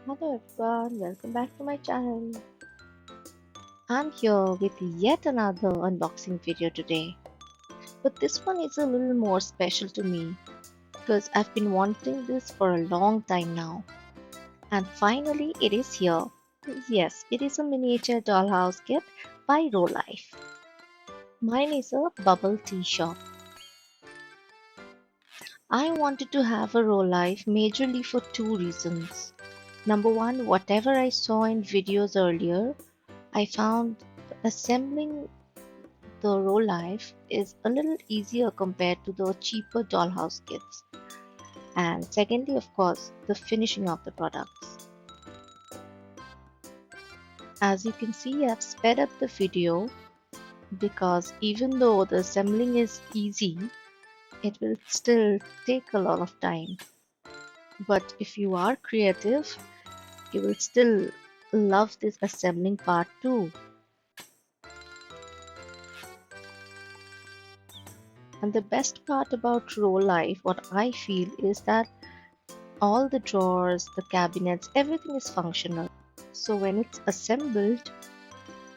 Hello everyone, welcome back to my channel. I'm here with yet another unboxing video today. But this one is a little more special to me because I've been wanting this for a long time now. And finally it is here. Yes, it is a miniature dollhouse kit by Rolife. Mine is a bubble tea shop. I wanted to have a Rolife majorly for two reasons. Number one, whatever I saw in videos earlier, I found assembling the Rolife is a little easier compared to the cheaper dollhouse kits. And secondly, of course, the finishing of the products. As you can see, I've sped up the video because even though the assembling is easy, it will still take a lot of time. But if you are creative, you will still love this assembling part too. And the best part about Rolife, what I feel, is that all the drawers, the cabinets, everything is functional. So when it's assembled,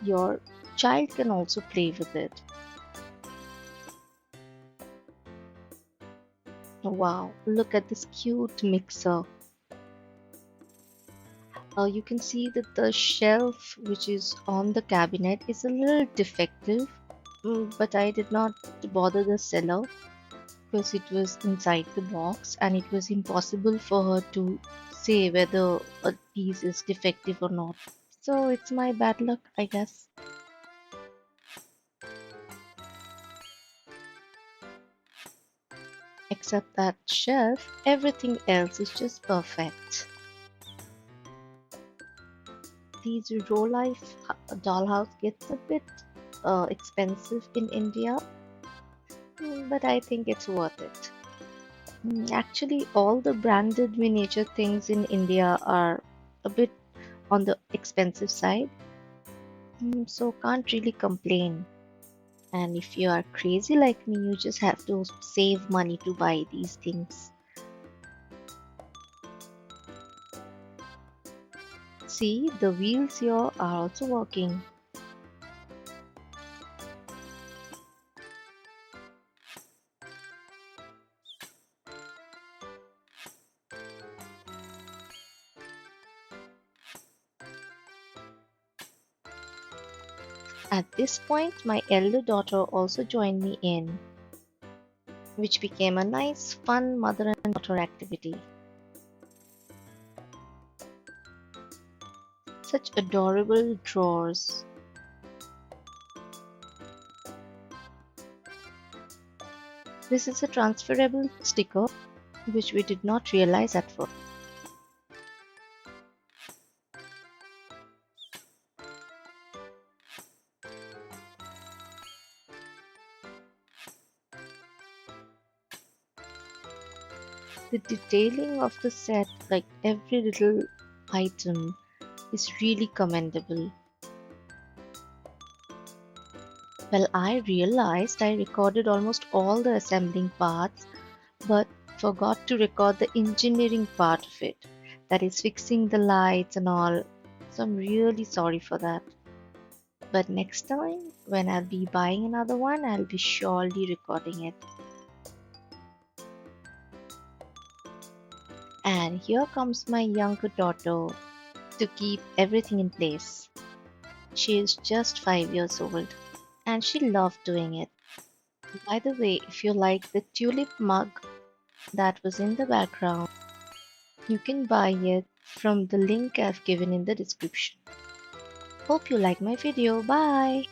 your child can also play with it. Wow, look at this cute mixer. You can see that the shelf which is on the cabinet is a little defective, but I did not bother the seller because it was inside the box and it was impossible for her to say whether a piece is defective or not. So it's my bad luck, I guess. Except that shelf, everything else is just perfect. These Rolife dollhouse gets a bit expensive in India, but I think it's worth it. Actually, all the branded miniature things in India are a bit on the expensive side, so can't really complain. And if you are crazy like me, you just have to save money to buy these things. See, the wheels here are also working. At this point, my elder daughter also joined me in, which became a nice, fun mother and daughter activity. Such adorable drawers. This is a transferable sticker, which we did not realize at first. The detailing of the set, like every little item, is really commendable. Well, I realized I recorded almost all the assembling parts, but forgot to record the engineering part of it. That is fixing the lights and all. So I'm really sorry for that. But next time, when I'll be buying another one, I'll be surely recording it. And here comes my younger daughter to keep everything in place. She is just 5 years old and she loved doing it. By the way, if you like the tulip mug that was in the background, you can buy it from the link I've given in the description. Hope you like my video. Bye!